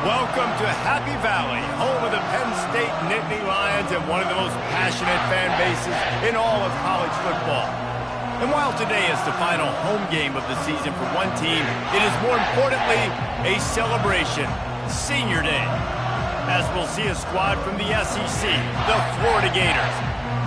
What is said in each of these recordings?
Welcome to Happy Valley, home of the Penn State Nittany Lions and one of the most passionate fan bases in all of college football. And while today is the final home game of the season for one team, it is more importantly a celebration, Senior Day. As we'll see a squad from the SEC, the Florida Gators,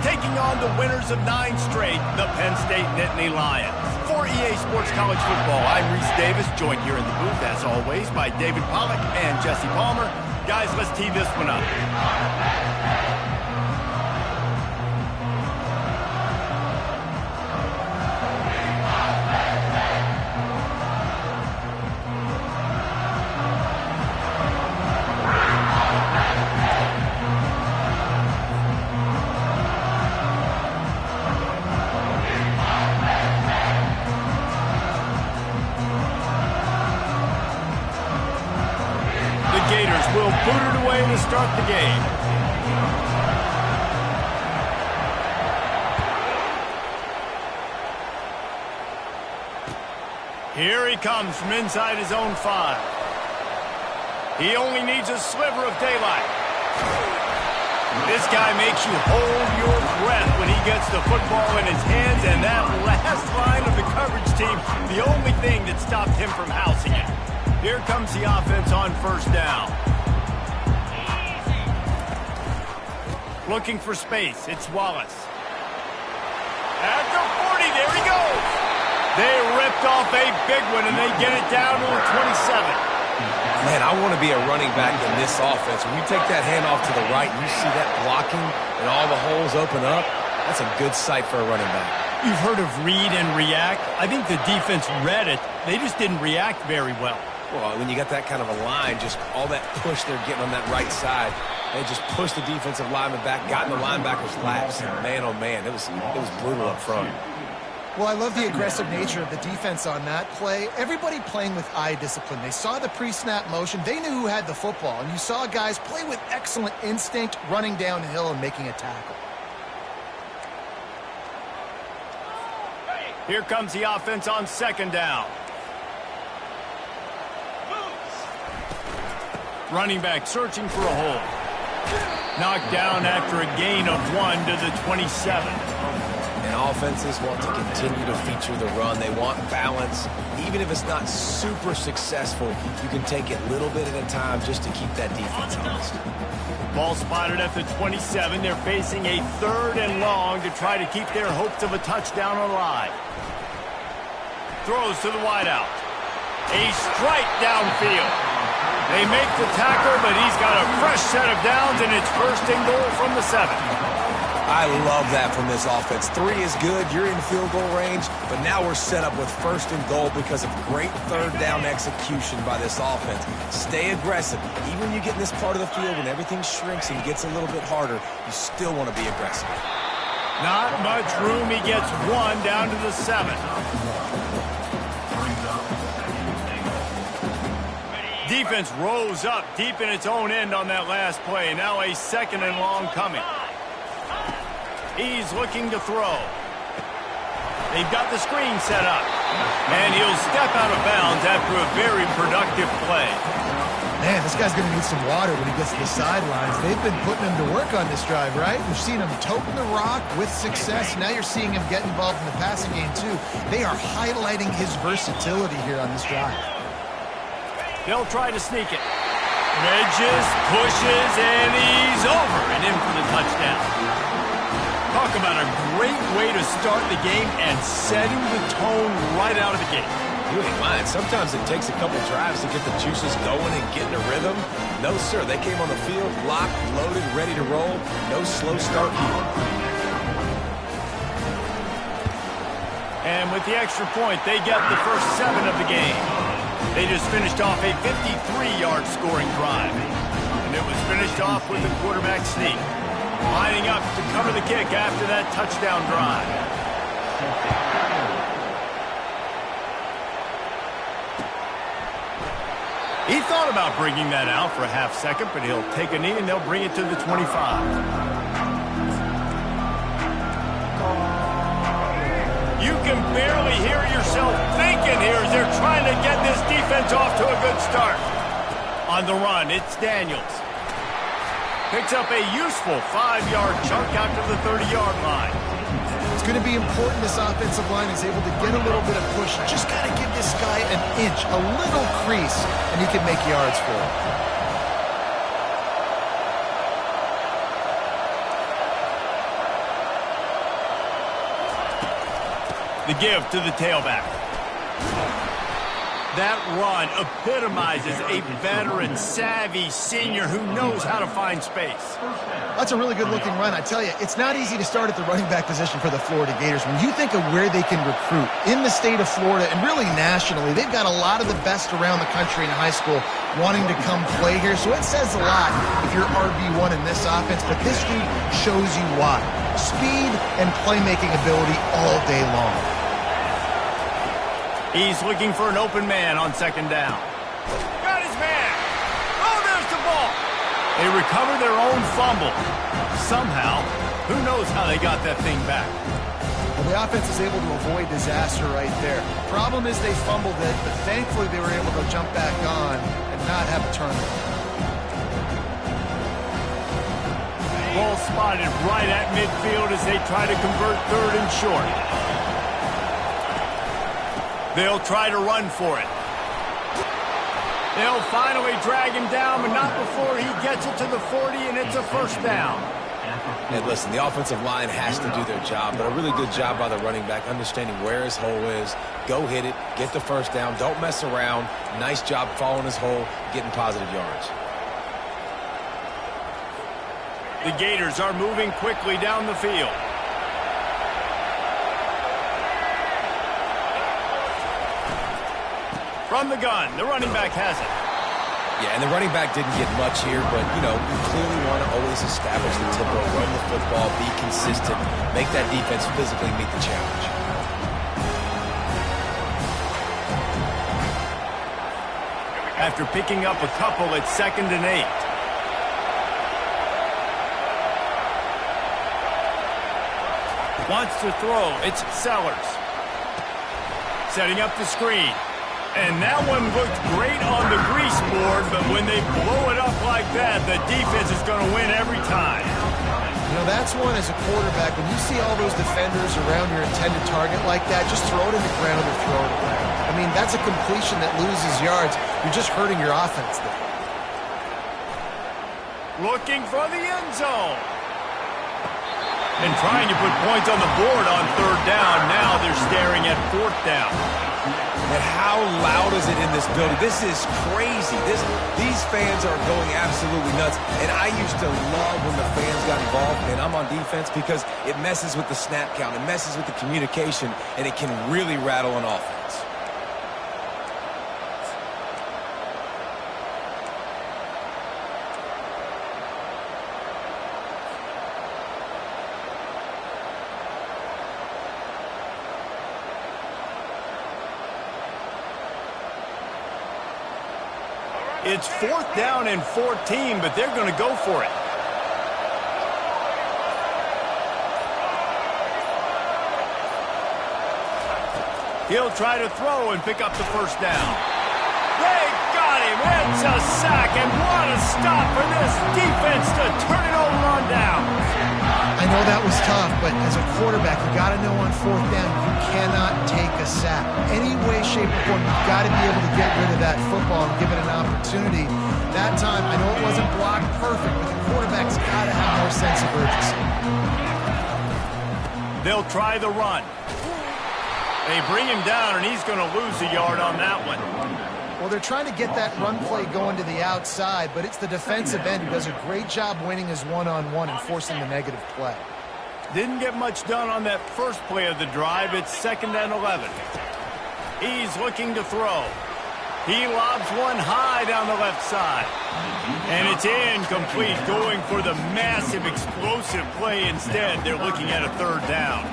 taking on the winners of 9 straight, the Penn State Nittany Lions. For EA Sports College Football, I'm Reese Davis, joined here in the booth, as always, by David Pollack and Jesse Palmer. Guys, let's tee this one up. Gators will boot it away to start the game. Here he comes from inside his own 5. He only needs a sliver of daylight. This guy makes you hold your breath when he gets the football in his hands, and that last line of the coverage team, the only thing that stopped him from housing it. Here comes the offense on first down. Looking for space. It's Wallace. At the 40, there he goes. They ripped off a big one, and they get it down to the 27. Man, I want to be a running back in this offense. When you take that handoff to the right and you see that blocking and all the holes open up, that's a good sight for a running back. You've heard of read and react. I think the defense read it. They just didn't react very well. Well, when you got that kind of a line, just all that push they're getting on that right side, they just pushed the defensive lineman back, got in the linebacker's laps. And man, oh man, it was brutal up front. Well, I love the aggressive nature of the defense on that play. Everybody playing with eye discipline. They saw the pre-snap motion. They knew who had the football. And you saw guys play with excellent instinct, running downhill and making a tackle. Here comes the offense on second down. Running back searching for a hole. Knocked down after a gain of 1 to the 27. And offenses want to continue to feature the run. They want balance. Even if it's not super successful, you can take it little bit at a time just to keep that defense honest. Ball spotted at the 27. They're facing a 3rd and long to try to keep their hopes of a touchdown alive. Throws to the wideout. A strike downfield. They make the tackle, but he's got a fresh set of downs, and it's 1st and goal from the 7. I love that from this offense. 3 is good. You're in field goal range, but now we're set up with 1st and goal because of great 3rd down execution by this offense. Stay aggressive. Even when you get in this part of the field and everything shrinks and gets a little bit harder, you still want to be aggressive. Not much room. He gets 1 down to the 7. Defense rose up deep in its own end on that last play. Now a 2nd and long coming. He's looking to throw. They've got the screen set up. And he'll step out of bounds after a very productive play. Man, this guy's going to need some water when he gets to the sidelines. They've been putting him to work on this drive, right? We've seen him toting the rock with success. Now you're seeing him get involved in the passing game, too. They are highlighting his versatility here on this drive. They'll try to sneak it. Wedges, pushes, and he's over and in for the touchdown. Talk about a great way to start the game and setting the tone right out of the gate. You ain't lying. Sometimes it takes a couple drives to get the juices going and get in a rhythm. No, sir. They came on the field, locked, loaded, ready to roll. No slow start here. And with the extra point, they get the first 7 of the game. They just finished off a 53-yard scoring drive. And it was finished off with the quarterback sneak. Lining up to cover the kick after that touchdown drive. He thought about bringing that out for a half second, but he'll take a knee and they'll bring it to the 25. You can barely hear yourself thinking here as they're trying to get this defense off to a good start. On the run, it's Daniels. Picks up a useful 5-yard chunk out to the 30-yard line. It's going to be important this offensive line is able to get a little bit of push. Just got to give this guy an inch, a little crease, and he can make yards for it. The give to the tailback. That run epitomizes a veteran, savvy senior who knows how to find space. That's a really good-looking run. I tell you, it's not easy to start at the running back position for the Florida Gators. When you think of where they can recruit in the state of Florida and really nationally, they've got a lot of the best around the country in high school wanting to come play here. So it says a lot if you're RB1 in this offense, but this dude shows you why. Speed and playmaking ability all day long. He's looking for an open man on second down. Got his man. Oh, there's the ball. They recover their own fumble. Somehow, who knows how they got that thing back. Well, the offense is able to avoid disaster right there. Problem is they fumbled it, but thankfully they were able to jump back on and not have a turnover. Ball spotted right at midfield as they try to convert third and short. They'll try to run for it. They'll finally drag him down, but not before he gets it to the 40, and it's a first down. And listen, the offensive line has to do their job, but a really good job by the running back, understanding where his hole is. Go hit it, get the first down, don't mess around. Nice job following his hole, getting positive yards. The Gators are moving quickly down the field. From the gun, the running back has it. Yeah, and the running back didn't get much here, but, you know, you clearly want to always establish the tempo, run the football, be consistent, make that defense physically meet the challenge. After picking up a couple, it's 2nd and 8. Wants to throw. It's Sellers. Setting up the screen. And that one looked great on the grease board, but when they blow it up like that, the defense is going to win every time. You know, that's one as a quarterback. When you see all those defenders around your intended target like that, just throw it in the ground or throw it away. I mean, that's a completion that loses yards. You're just hurting your offense there. Looking for the end zone. And trying to put points on the board on 3rd down. Now they're staring at 4th down. And how loud is it in this building? This is crazy. These fans are going absolutely nuts. And I used to love when the fans got involved, and I'm on defense, because it messes with the snap count. It messes with the communication, and it can really rattle an offense. It's 4th down and 14, but they're going to go for it. He'll try to throw and pick up the first down. They got him. It's a sack, and what a stop for this defense to turn it over on down. I know that was tough, but as a quarterback, you got to know on 4th down, you cannot take a sack. Any way, shape, or form, you've got to be able to get rid of that football and give it an opportunity. That time, I know it wasn't blocked perfect, but the quarterback's got to have more sense of urgency. They'll try the run. They bring him down, and he's going to lose a yard on that one. Well, they're trying to get that run play going to the outside, but it's the defensive end who does a great job winning his one-on-one and forcing the negative play. Didn't get much done on that first play of the drive. It's 2nd and 11. He's looking to throw. He lobs one high down the left side. And it's incomplete, going for the massive, explosive play instead. They're looking at a 3rd down.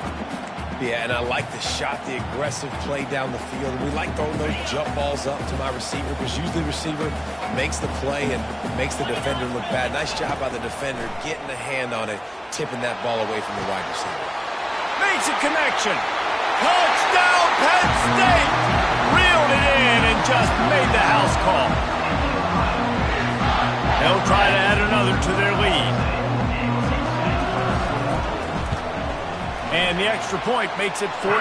Yeah, and I like the shot, the aggressive play down the field. And we like throwing those jump balls up to my receiver, because usually the receiver makes the play and makes the defender look bad. Nice job by the defender getting a hand on it, tipping that ball away from the wide receiver. Makes a connection. Touchdown, Penn State! Reeled it in and just made the house call. to their lead. And the extra point makes it 14-0.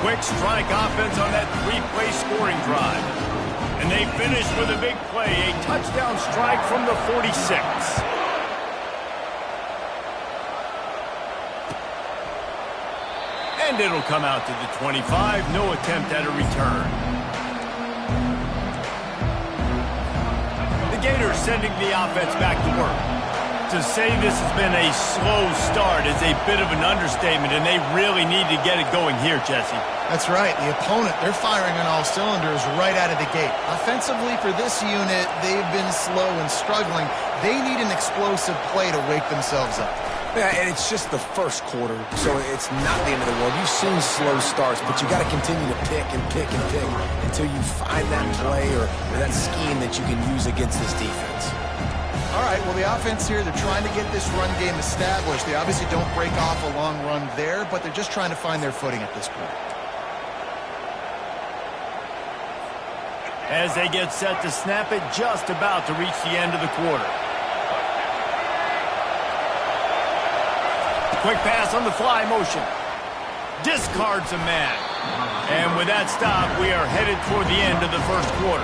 Quick strike offense on that three-play scoring drive. And they finish with a big play, a touchdown strike from the 46. And it'll come out to the 25. No attempt at a return. The Gators sending the offense back to work. To say this has been a slow start is a bit of an understatement, and they really need to get it going here, Jesse. That's right. The opponent, they're firing on all cylinders right out of the gate. Offensively for this unit, they've been slow and struggling. They need an explosive play to wake themselves up. Yeah, and it's just the first quarter, so it's not the end of the world. You've seen slow starts, but you got to continue to pick and pick and pick until you find that play or that scheme that you can use against this defense. All right, well, the offense here, they're trying to get this run game established. They obviously don't break off a long run there, but they're just trying to find their footing at this point. As they get set to snap it, just about to reach the end of the quarter. Quick pass on the fly motion. Discards a man. And with that stop, we are headed toward the end of the first quarter.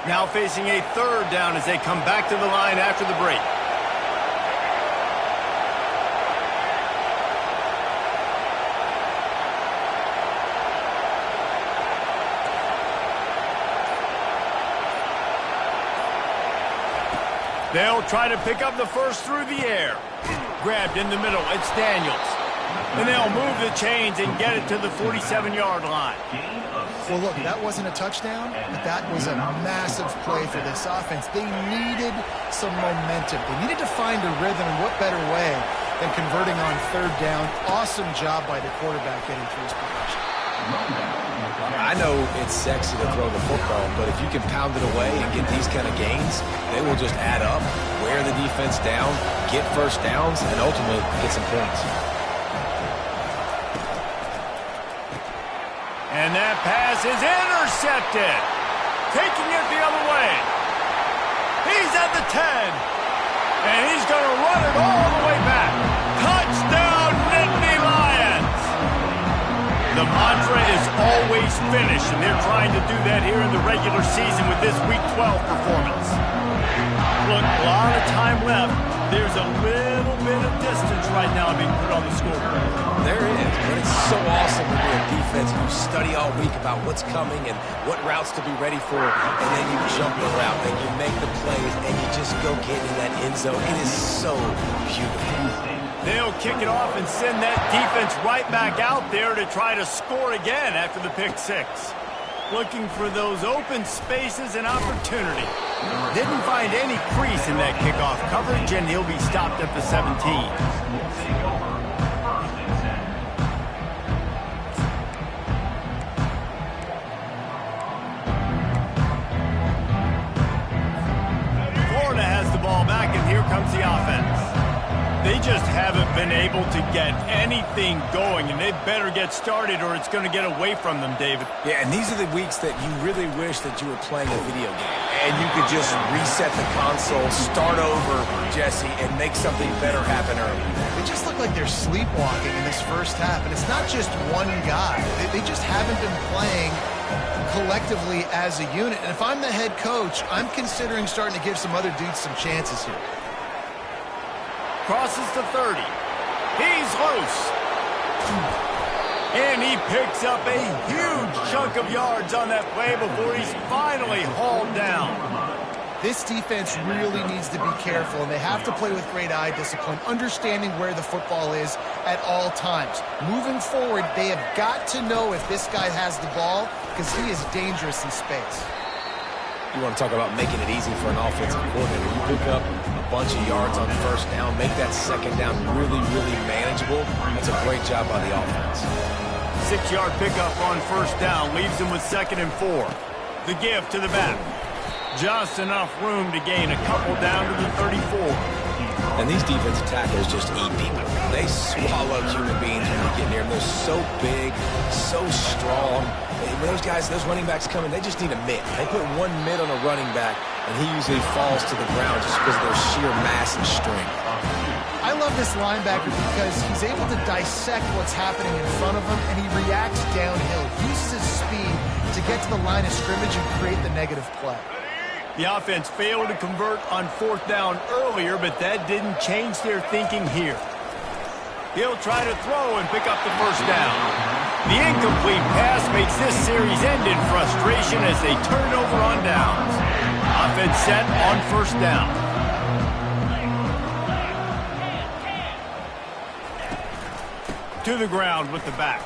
Now facing a third down as they come back to the line after the break. They'll try to pick up the first through the air. Grabbed in the middle, it's Daniels. And they'll move the chains and get it to the 47-yard line. Well, look, that wasn't a touchdown, but that was a massive play for this offense. They needed some momentum. They needed to find a rhythm, and what better way than converting on third down. Awesome job by the quarterback getting through his progression. I know it's sexy to throw the football, but if you can pound it away and get these kind of gains, they will just add up, wear the defense down, get first downs, and ultimately get some points. And that pass is intercepted. Taking it the other way. He's at the 10. And he's going to run it all the way back. Touchdown, Nittany Lions. The mantra is always finish, and they're trying to do that here in the regular season with this Week 12 performance. Look, a lot of time left. There's a little bit of distance right now being put on the scoreboard. There is, but it's so awesome to be a defense. You study all week about what's coming and what routes to be ready for, and then you jump the route, and you make the plays, and you just go get in that end zone. It is so beautiful. They'll kick it off and send that defense right back out there to try to score again after the pick six. Looking for those open spaces and opportunity. Didn't find any crease in that kickoff coverage, and he'll be stopped at the 17. Florida has the ball back, and here comes the offense. They just haven't been able to get anything going, and they better get started or it's going to get away from them, David. Yeah, and these are the weeks that you really wish that you were playing a video game. And you could just reset the console, start over, Jesse, and make something better happen early. They just look like they're sleepwalking in this first half, and it's not just one guy. They just haven't been playing collectively as a unit. And if I'm the head coach, I'm considering starting to give some other dudes some chances here. Crosses the 30. He's loose. And he picks up a huge chunk of yards on that play before he's finally hauled down. This defense really needs to be careful, and they have to play with great eye discipline, understanding where the football is at all times. Moving forward, they have got to know if this guy has the ball, because he is dangerous in space. You want to talk about making it easy for an offensive coordinator. You pick up a bunch of yards on first down, make that second down really, really manageable. That's a great job by the offense. 6-yard pickup on first down leaves him with 2nd and 4. The give to the back. Just enough room to gain a couple down to the 34. And these defensive tackles just eat people. They swallow human beings when they get near them. They're so big, so strong. When those guys, those running backs come in, they just need a mitt. They put one mitt on a running back, and he usually falls to the ground just because of their sheer mass and strength. I love this linebacker because he's able to dissect what's happening in front of him, and he reacts downhill, uses his speed to get to the line of scrimmage and create the negative play. The offense failed to convert on 4th down earlier, but that didn't change their thinking here. He'll try to throw and pick up the first down. The incomplete pass makes this series end in frustration as they turn over on downs. Offense set on 1st down. To the ground with the back.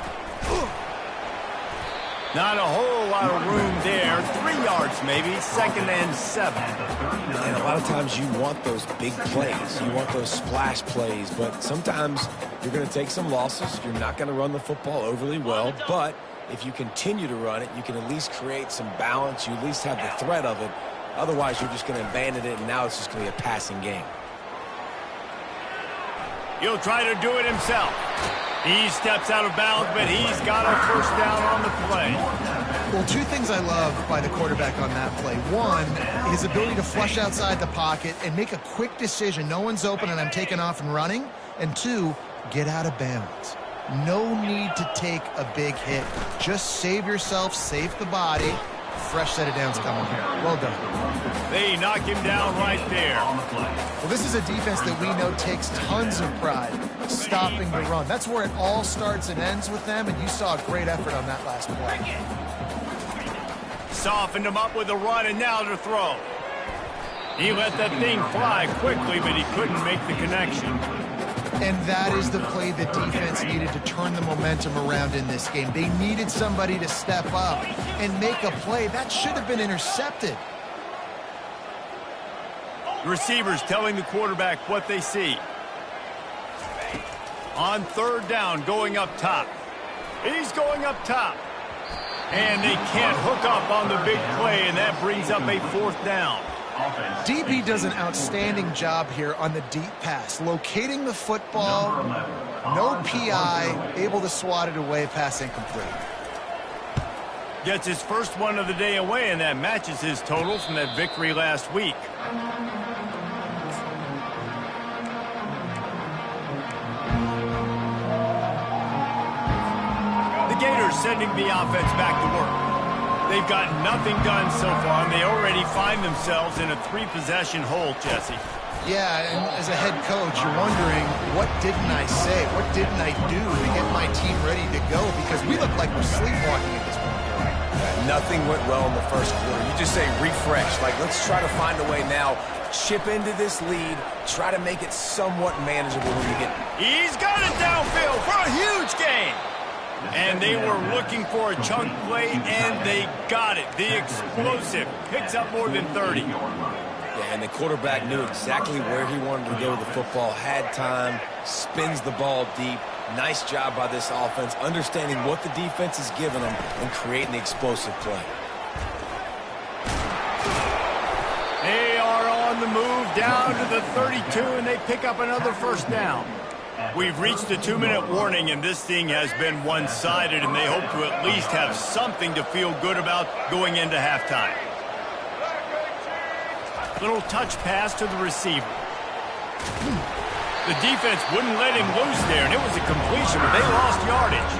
Not a whole lot of room there. 3 yards maybe. 2nd and 7. And a lot of times you want those big plays. You want those splash plays. But sometimes you're going to take some losses. You're not going to run the football overly well. But if you continue to run it, you can at least create some balance. You at least have the threat of it. Otherwise, you're just going to abandon it, and now it's just going to be a passing game. He'll try to do it himself. He steps out of bounds, but he's got a 1st down on the play. Well, 2 things I love by the quarterback on that play. 1, his ability to flush outside the pocket and make a quick decision. No one's open and I'm taking off and running. And 2, get out of bounds. No need to take a big hit. Just save yourself, save the body. Fresh set of downs coming here. Well done. They knock him down right there. Well, this is a defense that we know takes tons of pride stopping the run. That's where it all starts and ends with them, and you saw a great effort on that last play. Softened him up with a run, and now to throw. He let that thing fly quickly, but he couldn't make the connection. And that is the play the defense needed to turn the momentum around in this game. They needed somebody to step up and make a play. That should have been intercepted. The receivers telling the quarterback what they see. On 3rd down, going up top. He's going up top. And they can't hook up on the big play, and that brings up a 4th down. DB does an outstanding job here on the deep pass, locating the football, no PI, able to swat it away, pass incomplete. Gets his first one of the day away, and that matches his total from that victory last week. The Gators sending the offense back to work. They've got nothing done so far, and they already find themselves in a 3-possession hole, Jesse. Yeah, and as a head coach, you're wondering, what didn't I say? What didn't I do to get my team ready to go? Because we look like we're sleepwalking at this point. Nothing went well in the 1st quarter. You just say refresh. Like, let's try to find a way now. Chip into this lead. Try to make it somewhat manageable when you get... He's got it downfield for a huge gain. And they were looking for a chunk play, and they got it. The explosive picks up more than 30. Yeah, and the quarterback knew exactly where he wanted to go with the football, had time, spins the ball deep. Nice job by this offense, understanding what the defense is giving them and creating the explosive play. They are on the move down to the 32, and they pick up another 1st down. We've reached the 2-minute warning, and this thing has been one-sided, and they hope to at least have something to feel good about going into halftime. Little touch pass to the receiver. The defense wouldn't let him loose there, and it was a completion, but they lost yardage.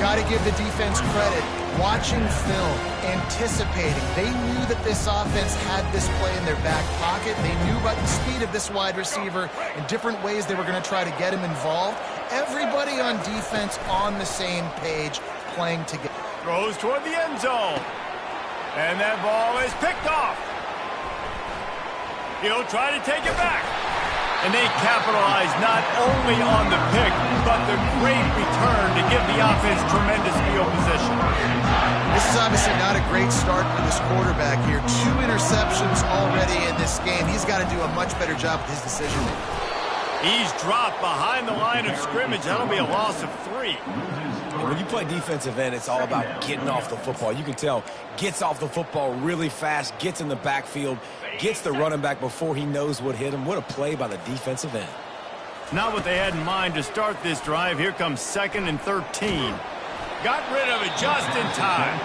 Got to give the defense credit. Watching film, anticipating. They knew that this offense had this play in their back pocket. They knew about the speed of this wide receiver and different ways they were going to try to get him involved. Everybody on defense on the same page, playing together. Throws toward the end zone. And that ball is picked off. He'll try to take it back. And they capitalize not only on the pick, but the great return to give the offense tremendous field position. This is obviously not a great start for this quarterback here. 2 interceptions already in this game. He's got to do a much better job with his decision making. He's dropped behind the line of scrimmage. That'll be a loss of 3. And when you play defensive end, it's all about getting off the football. You can tell, gets off the football really fast, gets in the backfield, gets the running back before he knows what hit him. What a play by the defensive end. Not what they had in mind to start this drive. Here comes 2nd and 13. Got rid of it just in time.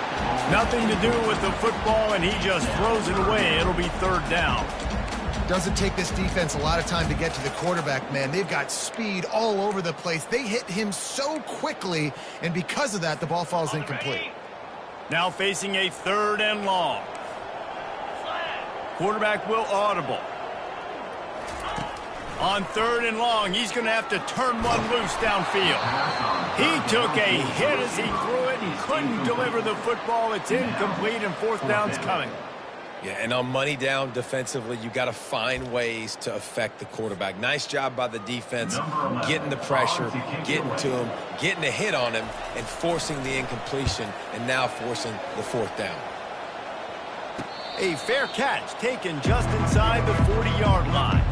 Nothing to do with the football, and he just throws it away. It'll be 3rd down. Doesn't take this defense a lot of time to get to the quarterback, man. They've got speed all over the place. They hit him so quickly, and because of that, the ball falls incomplete. Now facing a 3rd and long. Quarterback will audible. On 3rd and long, he's going to have to turn one loose downfield. He took a hit as he threw it and couldn't deliver the football. It's incomplete, and 4th down's coming. Yeah, and on money down defensively, you got to find ways to affect the quarterback. Nice job by the defense, getting the pressure, getting to him, getting a hit on him, and forcing the incompletion, and now forcing the 4th down. A fair catch taken just inside the 40-yard line.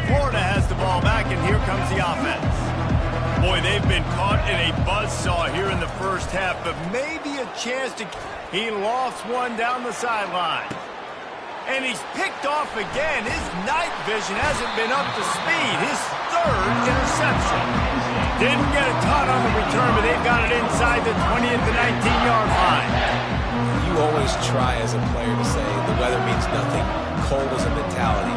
Florida has the ball back, and here comes the offense. Boy, they've been caught in a buzzsaw here in the first half, but maybe a chance to... He lost one down the sideline. And he's picked off again. His night vision hasn't been up to speed. His 3rd interception. Didn't get a ton on the return, but they've got it inside the 20 at the 19-yard line. You always try as a player to say the weather means nothing. Cold is a mentality.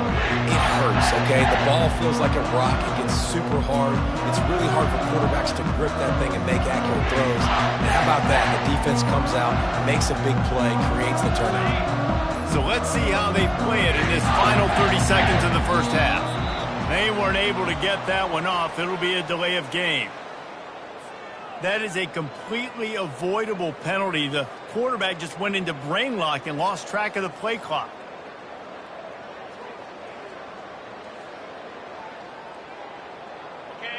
It hurts, okay? The ball feels like a rock. It gets super hard. It's really hard for quarterbacks to grip that thing and make accurate throws. And how about that? The defense comes out, makes a big play, creates the turnover. So let's see how they play it in this final 30 seconds of the first half. They weren't able to get that one off. It'll be a delay of game. That is a completely avoidable penalty. The quarterback just went into brain lock and lost track of the play clock.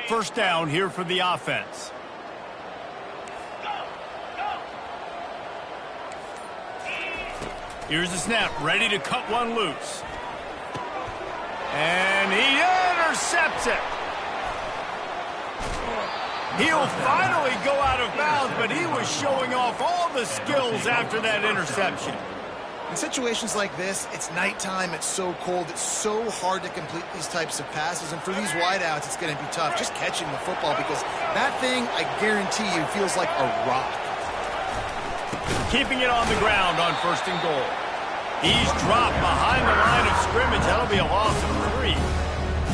First down here for the offense. Here's the snap, ready to cut one loose. And he intercepts it. He'll finally go out of bounds, but he was showing off all the skills after that interception. In situations like this, it's nighttime, it's so cold, it's so hard to complete these types of passes, and for these wideouts, it's going to be tough just catching the football because that thing, I guarantee you, feels like a rock. Keeping it on the ground on 1st and goal. He's dropped behind the line of scrimmage. That'll be a loss of 3.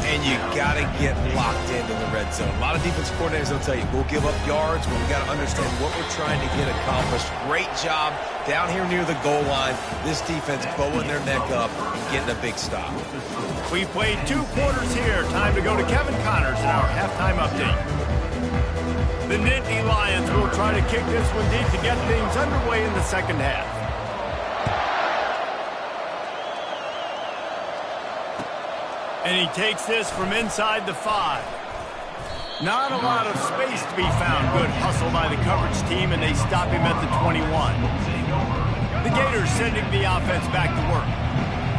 And you got to get locked into the red zone. A lot of defense coordinators will tell you, we'll give up yards, but we got to understand what we're trying to get accomplished. Great job down here near the goal line. This defense bowing their neck up and getting a big stop. We played 2 quarters here. Time to go to Kevin Connors in our halftime update. The Nittany Lions will try to kick this one deep to get things underway in the second half. And he takes this from inside the 5. Not a lot of space to be found. Good hustle by the coverage team, and they stop him at the 21. The Gators sending the offense back to work.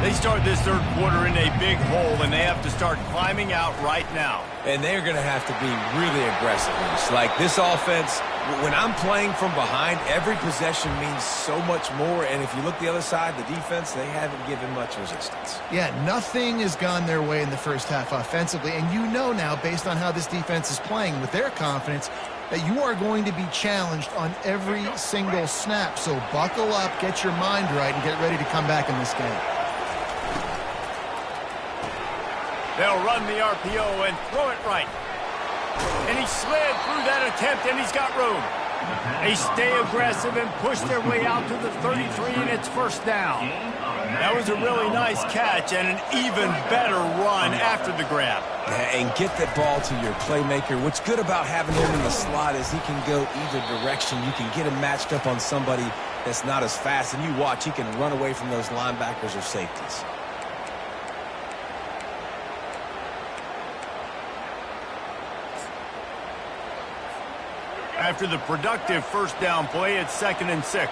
They start this 3rd quarter in a big hole, and they have to start climbing out right now. And they're going to have to be really aggressive. Like this offense, when I'm playing from behind, every possession means so much more. And if you look the other side, the defense, they haven't given much resistance. Yeah, nothing has gone their way in the first half offensively. And you know now, based on how this defense is playing with their confidence, that you are going to be challenged on every single snap. So buckle up, get your mind right, and get ready to come back in this game. They'll run the RPO and throw it right. And he slid through that attempt, and he's got room. They stay aggressive and push their way out to the 33, and it's 1st down. That was a really nice catch and an even better run after the grab. And get that ball to your playmaker. What's good about having him in the slot is he can go either direction. You can get him matched up on somebody that's not as fast, and you watch, he can run away from those linebackers or safeties. After the productive first down play, it's 2nd and 6.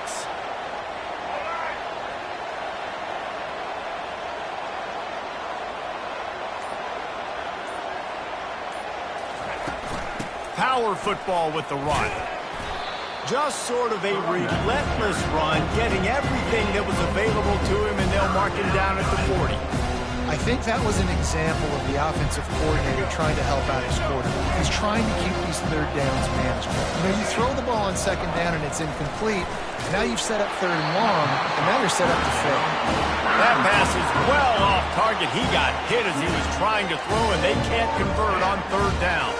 Power football with the run. Just sort of a relentless run, getting everything that was available to him, and they'll mark him down at the 40. I think that was an example of the offensive coordinator trying to help out his quarterback. He's trying to keep these third downs manageable. You know, you throw the ball on 2nd down and it's incomplete. Now you've set up 3rd and long, and now you're set up to fail. That pass is well off target. He got hit as he was trying to throw, and they can't convert on 3rd down.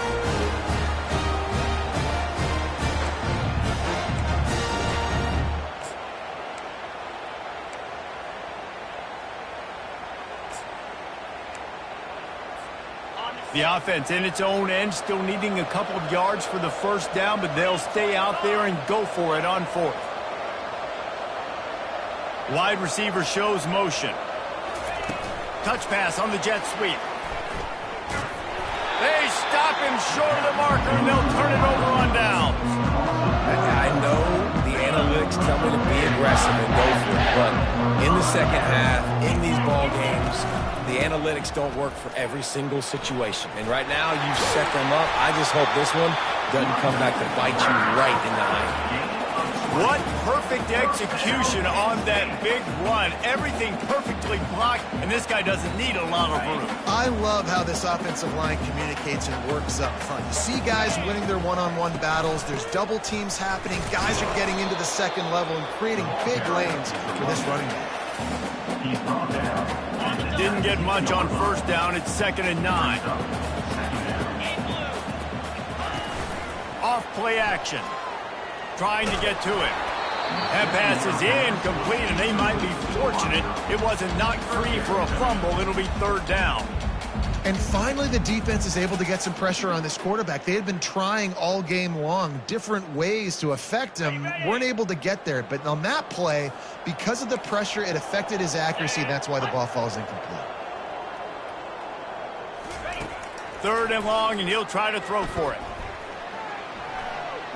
The offense in its own end, still needing a couple of yards for the first down, but they'll stay out there and go for it on 4th. Wide receiver shows motion. Touch pass on the jet sweep. They stop him short of the marker, and they'll turn it over on downs. I know the analytics tell me to be aggressive and go for it, but in the second half, in these ball games, the analytics don't work for every single situation. And right now, you set them up. I just hope this one doesn't come back to bite you right in the eye. What perfect execution on that big run. Everything perfectly blocked, and this guy doesn't need a lot of room. I love how this offensive line communicates and works up front. You see guys winning their one-on-one battles. There's double teams happening. Guys are getting into the second level and creating big lanes for this running back. Didn't get much on first down. It's 2nd and 9. Off play action. Trying to get to it. That pass is incomplete, and they might be fortunate it wasn't knocked free for a fumble. It'll be 3rd down. And finally, the defense is able to get some pressure on this quarterback. They had been trying all game long different ways to affect him. Weren't able to get there. But on that play, because of the pressure, it affected his accuracy. That's why the ball falls incomplete. 3rd and long, and he'll try to throw for it.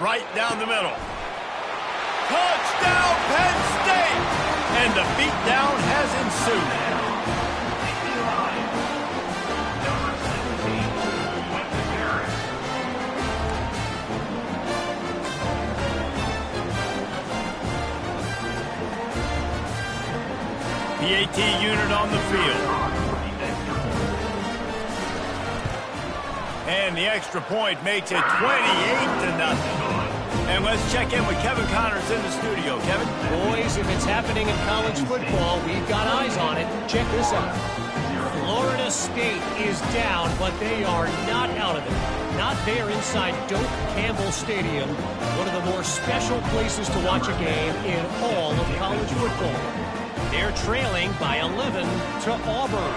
Right down the middle. Touchdown, Penn State! And the beatdown has ensued. The AT unit on the field. And the extra point makes it 28-0. And let's check in with Kevin Connors in the studio. Kevin? Boys, if it's happening in college football, we've got eyes on it. Check this out. Florida State is down, but they are not out of it. Not there inside Doak Campbell Stadium, one of the more special places to watch a game in all of college football. They're trailing by 11 to Auburn.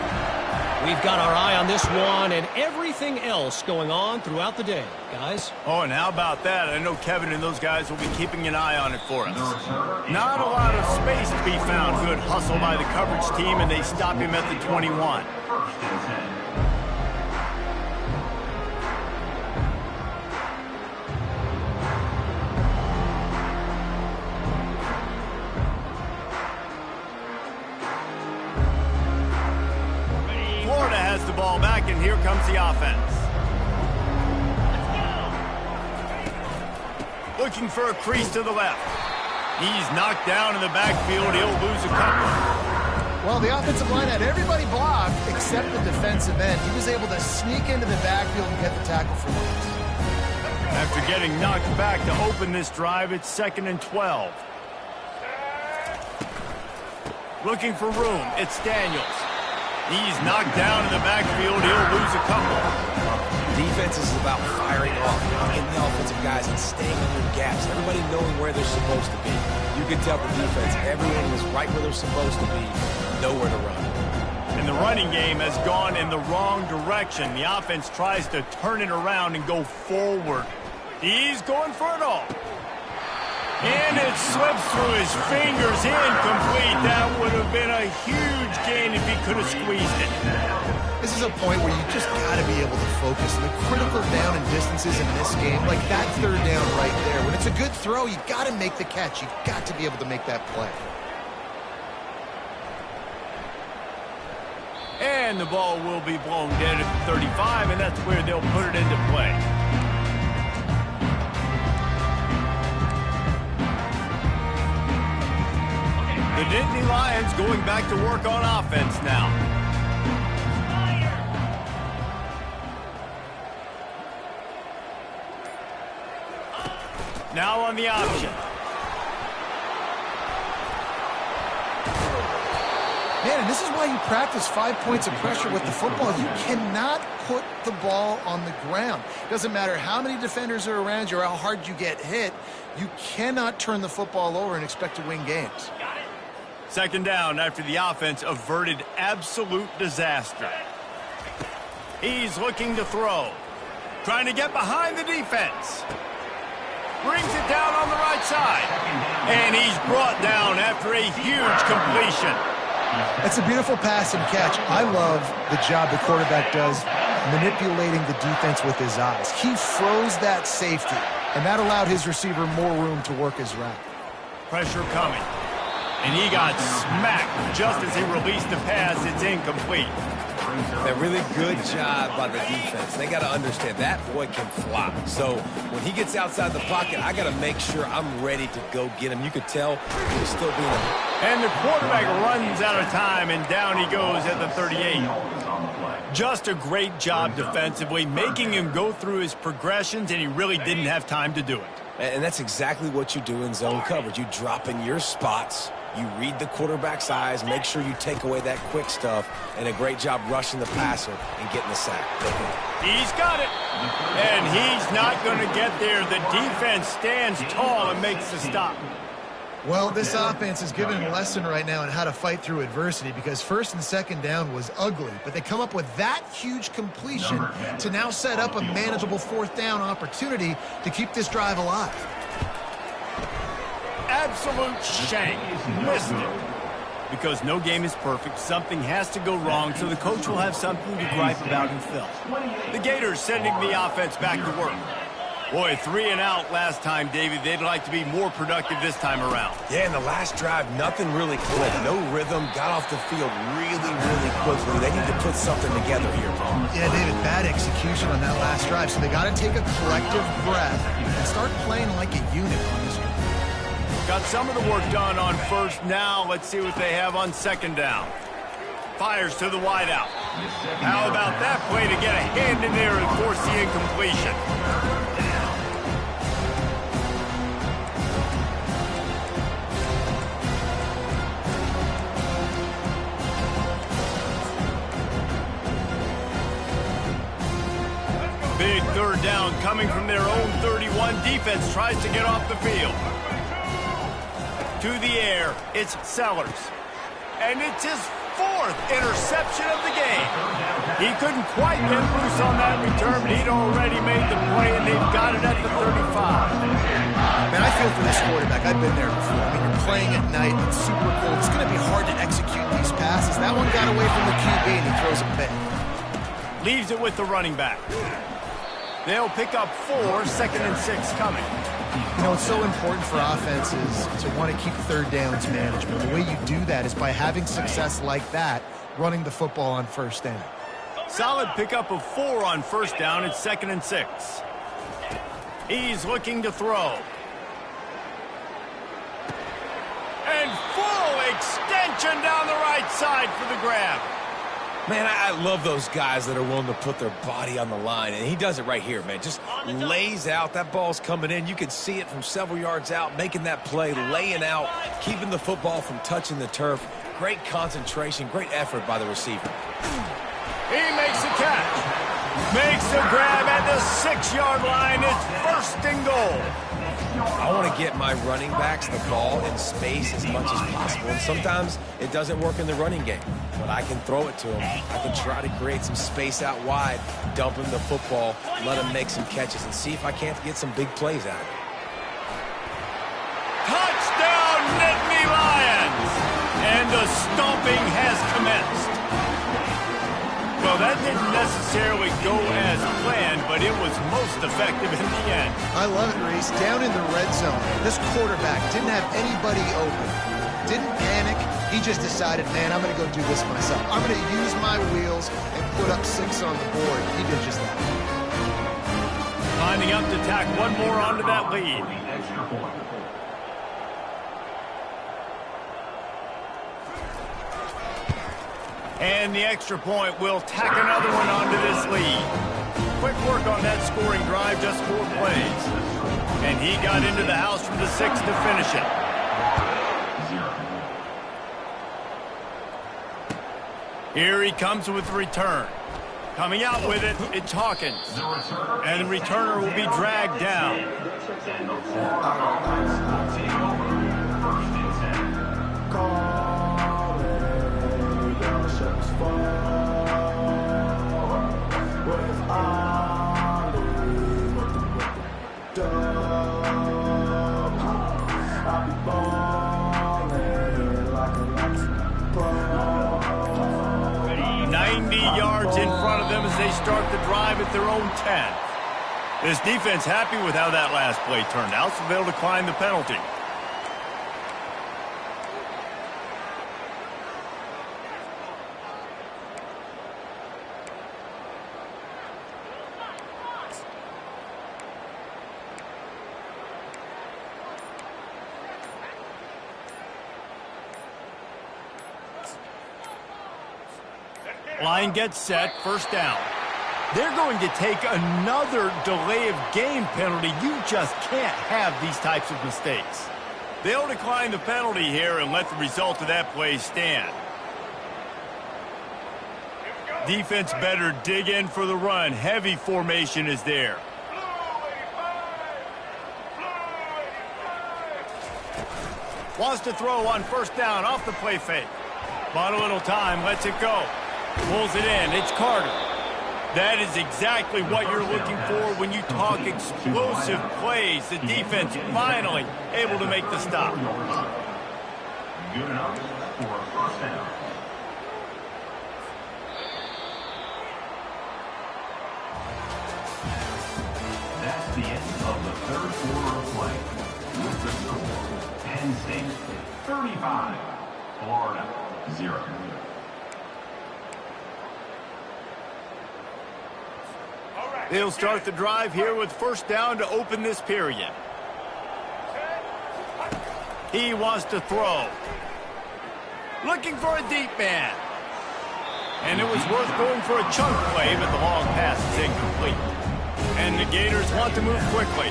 We've got our eye on this one and everything else going on throughout the day, guys. Oh, and how about that? I know Kevin and those guys will be keeping an eye on it for us. Not a lot of space to be found. Good hustle by the coverage team, and they stop him at the 21. Florida has the ball back, and here comes the offense. Looking for a crease to the left. He's knocked down in the backfield. He'll lose a couple. Well, the offensive line had everybody blocked except the defensive end. He was able to sneak into the backfield and get the tackle for loss. After getting knocked back to open this drive, it's 2nd and 12. Looking for room. It's Daniels. He's knocked down in the backfield. He'll lose a couple. Defense is about firing off, getting the offensive guys and staying in their gaps. Everybody knowing where they're supposed to be. You can tell the defense, everyone was right where they're supposed to be, nowhere to run. And the running game has gone in the wrong direction. The offense tries to turn it around and go forward. He's going for it all. And it slips through his fingers, incomplete. That would have been a huge gain if he could have squeezed it. This is a point where you just got to be able to focus. In the critical down and distance instances in this game, like that third down right there. When it's a good throw, you got to make the catch. You've got to be able to make that play. And the ball will be blown dead at the 35, and that's where they'll put it into play. The Nittany Lions going back to work on offense now. Now on the option. Man, and this is why you practice 5 points of pressure with the football. You cannot put the ball on the ground. Doesn't matter how many defenders are around you or how hard you get hit. You cannot turn the football over and expect to win games. Second down after the offense averted absolute disaster. He's looking to throw. Trying to get behind the defense. Brings it down on the right side. And he's brought down after a huge completion. That's a beautiful pass and catch. I love the job the quarterback does manipulating the defense with his eyes. He froze that safety, and that allowed his receiver more room to work his route. Pressure coming. And he got smacked just as he released the pass. It's incomplete. A really good job by the defense. They got to understand that boy can fly. So when he gets outside the pocket, I got to make sure I'm ready to go get him. You could tell he was still being And the quarterback runs out of time, and down he goes at the 38. Just a great job defensively, making him go through his progressions, and he really didn't have time to do it. And that's exactly what you do in zone coverage. You drop in your spots. You read the quarterback's eyes, make sure you take away that quick stuff, and a great job rushing the passer and getting the sack. He's got it. And he's not going to get there. The defense stands tall and makes the stop. Well, this offense is giving a lesson right now on how to fight through adversity because first and second down was ugly, but they come up with that huge completion to now set up a manageable fourth down opportunity to keep this drive alive. Absolute shank. Missed it. Because no game is perfect, something has to go wrong, so the coach will have something to gripe about in film. The Gators sending the offense back to work. Boy, 3 and out last time, David. They'd like to be more productive this time around. Yeah, in the last drive, nothing really clicked. No rhythm, got off the field really, really quickly. They need to put something together here, Paul. Yeah, David, bad execution on that last drive, so they got to take a collective breath and start playing like a unit on this one. Got some of the work done on first. Now let's see what they have on second down. Fires to the wideout. How about that play to get a hand in there and force the incompletion? Big third down coming from their own 31. Defense tries to get off the field. To the air, it's Sellers. And it's his 4th interception of the game. He couldn't quite get loose on that return, but he'd already made the play, and they've got it at the 35. Man, I feel for this quarterback. I've been there before. I mean, you're playing at night. It's super cold. It's going to be hard to execute these passes. That one got away from the QB, and he throws a pick. Leaves it with the running back. They'll pick up 4, 2nd and 6 coming. You know, it's so important for offenses to want to keep third downs management. The way you do that is by having success like that, running the football on first down. Solid pickup of 4 on first down. It's 2nd and 6. He's looking to throw. And full extension down the right side for the grab. Man, I love those guys that are willing to put their body on the line, and he does it right here, man. Just lays out. That ball's coming in. You can see it from several yards out, making that play, laying out, keeping the football from touching the turf. Great concentration, great effort by the receiver. He makes the catch. Makes the grab at the 6-yard line. It's 1st and goal. I want to get my running backs the ball in space as much as possible. And sometimes it doesn't work in the running game, but I can throw it to him. I can try to create some space out wide, dump him the football, let him make some catches, and see if I can't get some big plays out of it. Touchdown, Nittany Lions! And the stomping has commenced. Well, that didn't necessarily go as planned, but it was most effective in the end. I love it, Reese. Down in the red zone, this quarterback didn't have anybody open. Didn't panic. He just decided, man, I'm going to go do this myself. I'm going to use my wheels and put up 6 on the board. He did just that. Lining up to tack one more onto that lead. And the extra point will tack another one onto this lead. Quick work on that scoring drive, just 4 plays. And he got into the house for the 6 to finish it. Here he comes with the return. Coming out with it, it's Hawkins. And the returner will be dragged down. In front of them as they start the drive at their own 10. This defense happy with how that last play turned out, so they'll decline the penalty. Line gets set, first down. They're going to take another delay of game penalty. You just can't have these types of mistakes. They'll decline the penalty here and let the result of that play stand. Defense better dig in for the run. Heavy formation is there. Wants to throw on first down off the play fake. Bought a little time, lets it go. Pulls it in. It's Carter. That is exactly what you're looking for when you talk explosive plays. The defense finally able to make the stop. Good enough for a first down. That's the end of the third quarter of play. With the score, Penn State 35, Florida 0. They'll start the drive here with first down to open this period. He wants to throw. Looking for a deep man. And it was worth going for a chunk play, but the long pass is incomplete. And the Gators want to move quickly.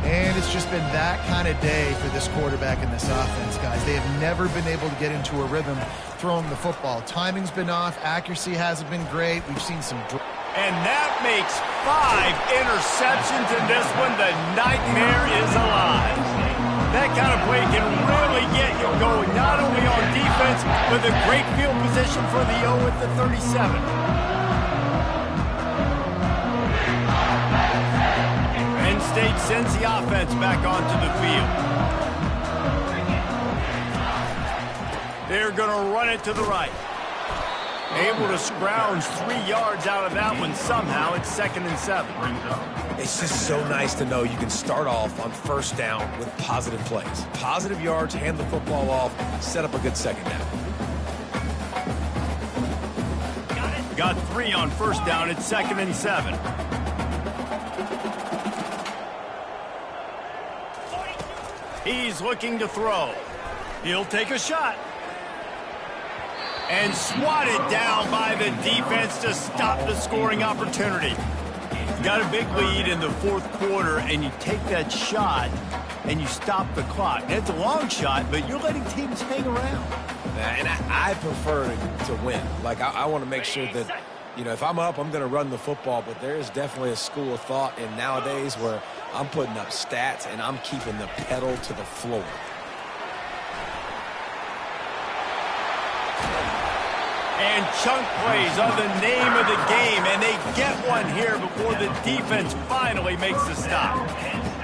And it's just been that kind of day for this quarterback and this offense, guys. They have never been able to get into a rhythm throwing the football. Timing's been off. Accuracy hasn't been great. We've seen some... And that makes 5 interceptions in this one. The nightmare is alive. That kind of play can really get you going, not only on defense, but the great field position for the O at the 37. Penn State sends the offense back onto the field. They're going to run it to the right. Able to scrounge 3 yards out of that one somehow. It's 2nd and 7. It's just so nice to know you can start off on first down with positive plays. Positive yards, hand the football off, set up a good second down. Got 3 on first down. It's 2nd and 7. He's looking to throw. He'll take a shot. And swatted down by the defense to stop the scoring opportunity. You got a big lead in the 4th quarter, and you take that shot, and you stop the clock. It's a long shot, but you're letting teams hang around. And I prefer to win. Like, I want to make sure that, you know, if I'm up, I'm going to run the football, but there is definitely a school of thought in nowadays where I'm putting up stats, and I'm keeping the pedal to the floor. And chunk plays are the name of the game, and they get one here before the defense finally makes the stop.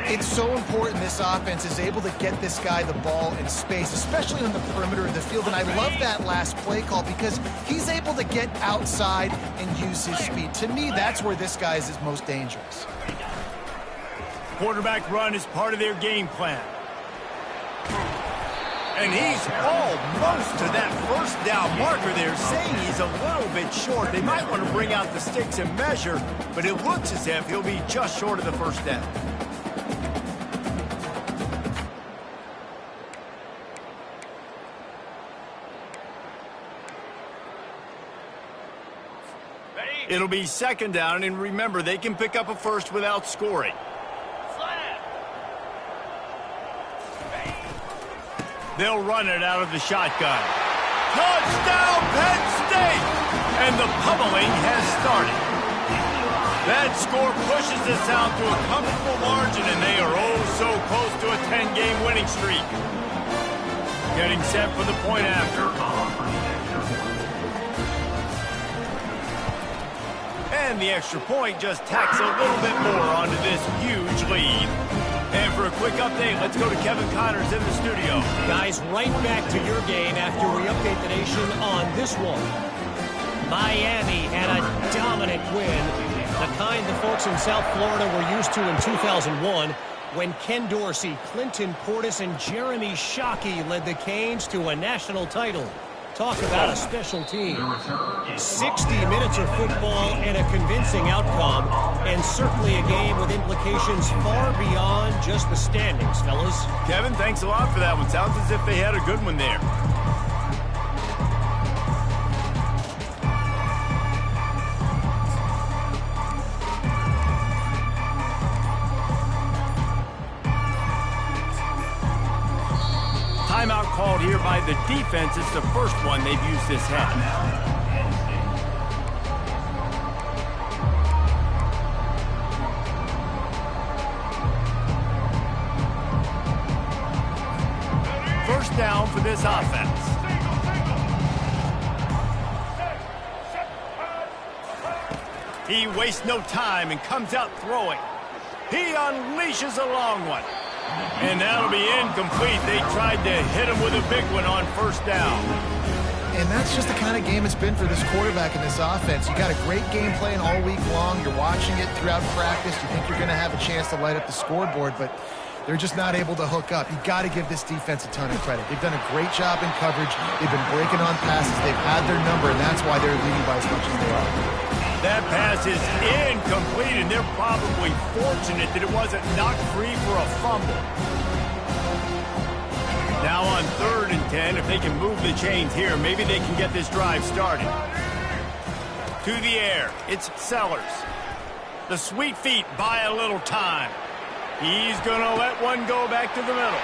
It's so important this offense is able to get this guy the ball in space, especially on the perimeter of the field. And I love that last play call because he's able to get outside and use his speed. To me, that's where this guy is most dangerous. Quarterback run is part of their game plan. And he's almost to that first down marker there, saying he's a little bit short. They might want to bring out the sticks and measure, but it looks as if he'll be just short of the first down. It'll be second down, and remember, they can pick up a first without scoring. They'll run it out of the shotgun. Touchdown, Penn State! And the pummeling has started. That score pushes us out to a comfortable margin, and they are oh so close to a 10-game winning streak. Getting set for the point after. And the extra point just tacks a little bit more onto this huge lead. And for a quick update, let's go to Kevin Connors in the studio. Guys, right back to your game after we update the nation on this one. Miami had a dominant win, the kind the folks in South Florida were used to in 2001 when Ken Dorsey, Clinton Portis, and Jeremy Shockey led the Canes to a national title. Talk about a special team. 60 minutes of football and a convincing outcome, and certainly a game with implications far beyond just the standings, fellas. Kevin, thanks a lot for that one. Sounds as if they had a good one there. Timeout called here by the defense. It's the first one they've used this half. First down for this offense. He wastes no time and comes out throwing. He unleashes a long one. And that'll be incomplete. They tried to hit him with a big one on first down. And that's just the kind of game it's been for this quarterback and this offense. You got a great game plan all week long. You're watching it throughout practice. You think you're going to have a chance to light up the scoreboard, but they're just not able to hook up. You got to give this defense a ton of credit. They've done a great job in coverage. They've been breaking on passes. They've had their number, and that's why they're leading by as much as they are. That pass is incomplete, and they're probably fortunate that it wasn't knocked free for a fumble. Now on 3rd and 10, if they can move the chains here, maybe they can get this drive started. To the air, it's Sellers. The sweet feet buy a little time. He's going to let one go back to the middle.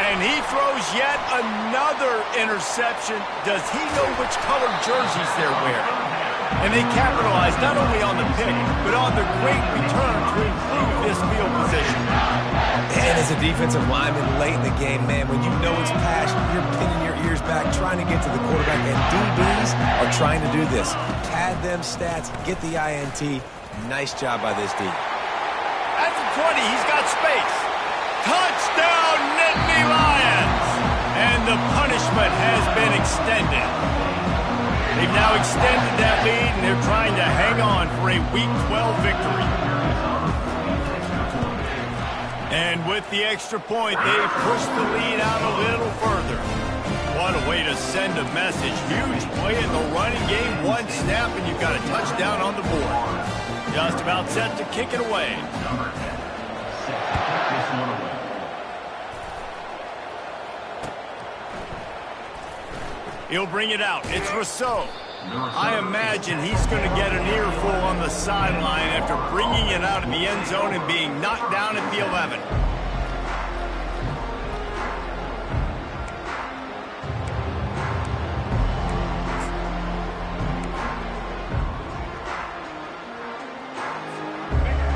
And he throws yet another interception. Does he know which color jerseys they're wearing? And they capitalize not only on the pick, but on the great return to improve this field position. And as a defensive lineman late in the game, man, when you know it's pass, you're pinning your ears back, trying to get to the quarterback, and DBs are trying to do this. Pad them stats, get the INT. Nice job by this D. At the 20, he's got space. Touchdown, Nittany Lions! And the punishment has been extended. They've now extended that lead, and they're trying to hang on for a Week 12 victory. And with the extra point, they push the lead out a little further. What a way to send a message. Huge play in the running game. One snap, and you've got a touchdown on the board. Just about set to kick it away. He'll bring it out. It's Rousseau. I imagine he's going to get an earful on the sideline after bringing it out of the end zone and being knocked down at the 11.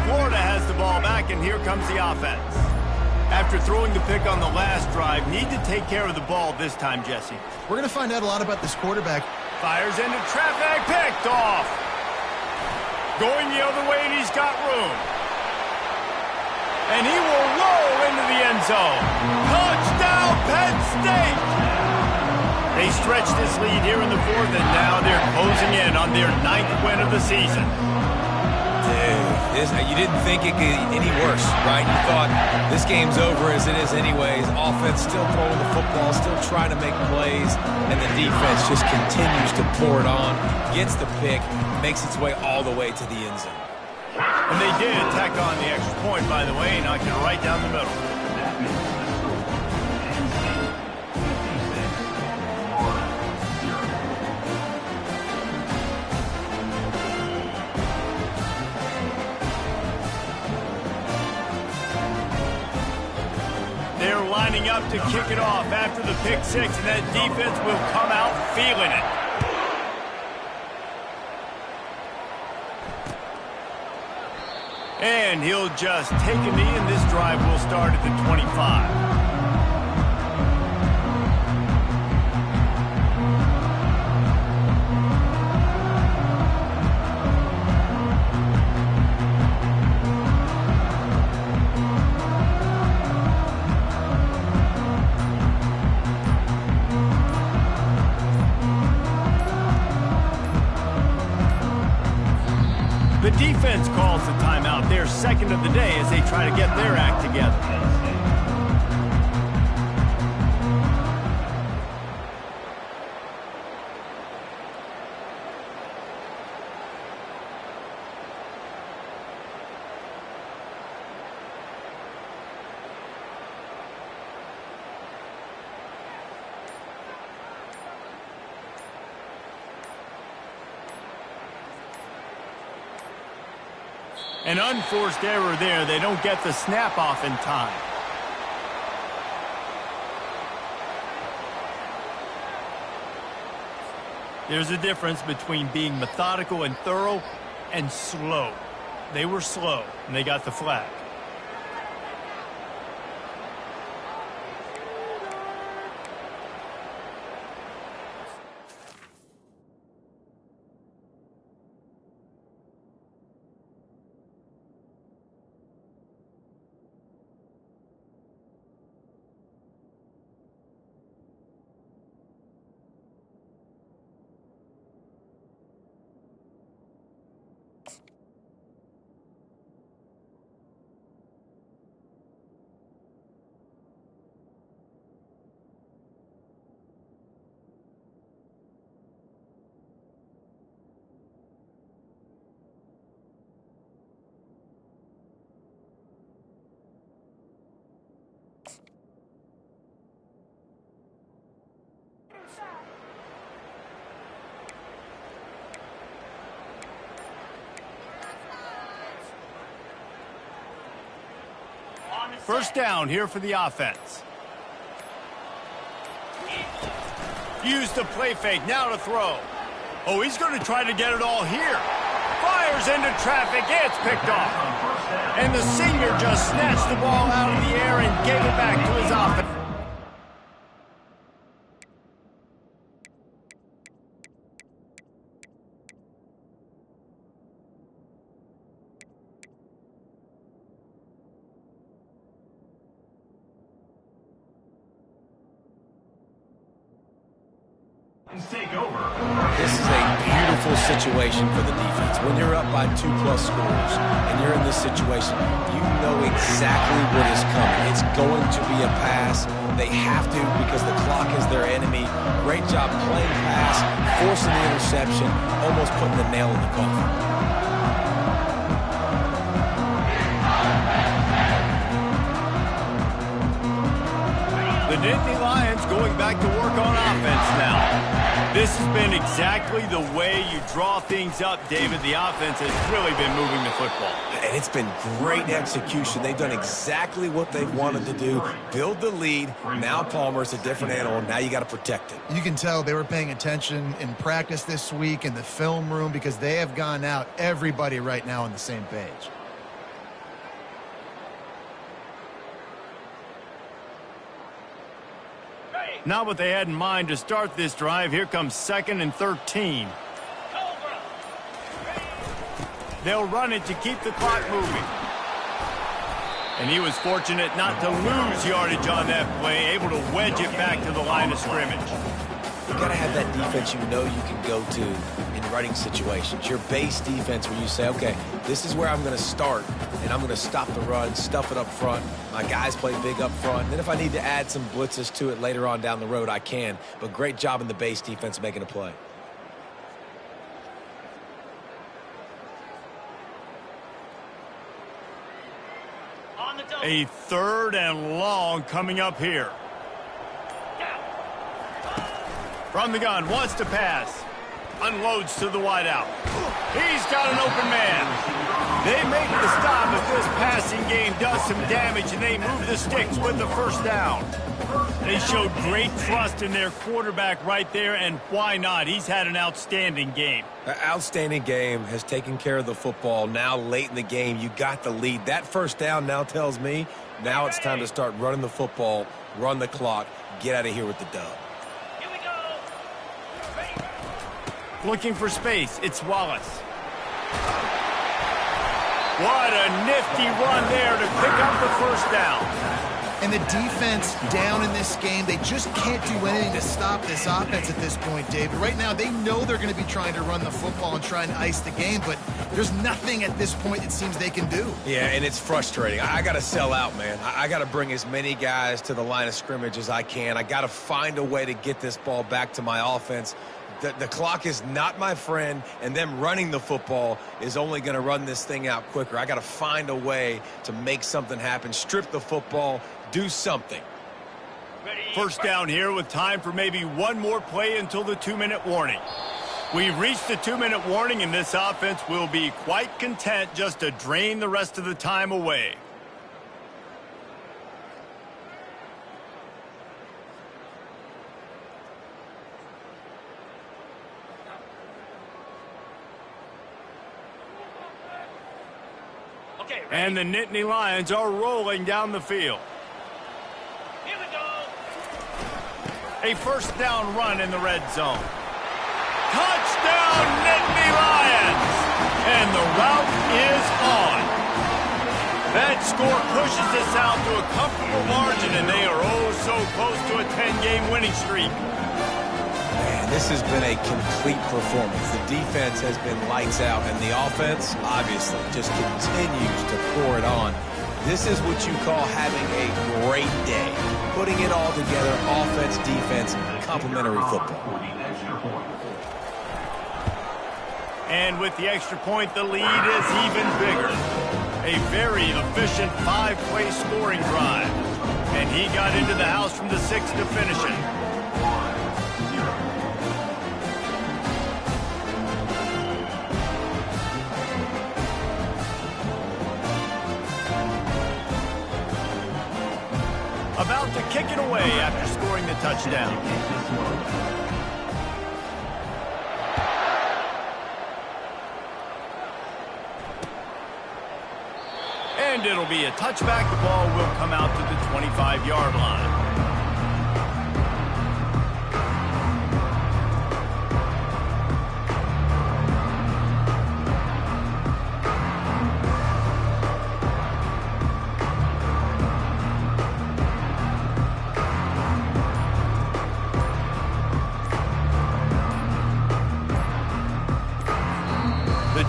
Florida has the ball back, and here comes the offense. After throwing the pick on the last drive, need to take care of the ball this time, Jesse. We're going to find out a lot about this quarterback. Fires into traffic, picked off. Going the other way, and he's got room. And he will so. Touchdown, Penn State! They stretched this lead here in the fourth, and now they're closing in on their 9th win of the season. Dude, you didn't think it could get any worse, right? You thought this game's over as it is anyways. Offense still throwing the football, still trying to make plays, and the defense just continues to pour it on, gets the pick, makes its way all the way to the end zone. And they did tack on the extra point, by the way, knocked it right down the middle. They're lining up to kick it off after the pick six, and that defense will come out feeling it. And he'll just take a knee, and this drive will start at the 25. The defense calls the timeout, their second of the day, as they try to get their act together. An unforced error there. They don't get the snap off in time. There's a difference between being methodical and thorough and slow. They were slow, and they got the flag. First down here for the offense. Use the play fake, now to throw. Oh, he's going to try to get it all here. Fires into traffic, it's picked off. And the senior just snatched the ball out of the air and gave it back to his offense. Take over. This is a beautiful situation for the defense. When you're up by 2+ scores and you're in this situation, you know exactly what is coming. It's going to be a pass. They have to because the clock is their enemy. Great job playing pass, forcing the interception, almost putting the nail in the coffin. The Nittany Lions going back to work on offense now. This has been exactly the way you draw things up, David. The offense has really been moving the football. And it's been great execution. They've done exactly what they wanted to do. Build the lead. Now Palmer's a different animal. Now you got to protect it. You can tell they were paying attention in practice this week in the film room because they have gone out, everybody right now on the same page. Not what they had in mind to start this drive. Here comes 2nd and 13. They'll run it to keep the clock moving. And he was fortunate not to lose yardage on that play, able to wedge it back to the line of scrimmage. You got to have that defense you know you can go to in running situations. Your base defense where you say, okay, this is where I'm going to start, and I'm going to stop the run, stuff it up front. My guys play big up front. And then if I need to add some blitzes to it later on down the road, I can. But great job in the base defense making a play. A 3rd and long coming up here. From the gun, wants to pass. Unloads to the wideout. He's got an open man. They make the stop, but this passing game does some damage, and they move the sticks with the first down. They showed great trust in their quarterback right there, and why not? He's had an outstanding game. An outstanding game, has taken care of the football. Now late in the game, you got the lead. That first down now tells me now it's time to start running the football, run the clock, get out of here with the dub. Looking for space, it's Wallace. What a nifty run there to pick up the first down. And the defense down in this game, they just can't do anything to stop this offense at this point, David. Right now, they know they're going to be trying to run the football and try and ice the game, but there's nothing at this point it seems they can do. Yeah, and it's frustrating. I got to sell out, man. I got to bring as many guys to the line of scrimmage as I can. I got to find a way to get this ball back to my offense. The clock is not my friend, and them running the football is only going to run this thing out quicker. I got to find a way to make something happen, strip the football, do something. First down here with time for maybe one more play until the 2-minute warning. We've reached the 2-minute warning, and this offense will be quite content just to drain the rest of the time away. And the Nittany Lions are rolling down the field. Here we go. A first down run in the red zone. Touchdown, Nittany Lions! And the route is on. That score pushes us out to a comfortable margin, and they are oh so close to a 10-game winning streak. Man, this has been a complete performance. The defense has been lights out, and the offense, obviously, just continues to pour it on. This is what you call having a great day. Putting it all together, offense, defense, complementary football. And with the extra point, the lead is even bigger. A very efficient 5-play scoring drive. And he got into the house from the 6 to finish it. About to kick it away after scoring the touchdown. And it'll be a touchback. The ball will come out to the 25-yard line.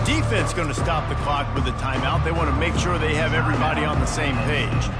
Defense going to stop the clock with a timeout. They want to make sure they have everybody on the same page.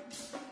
play.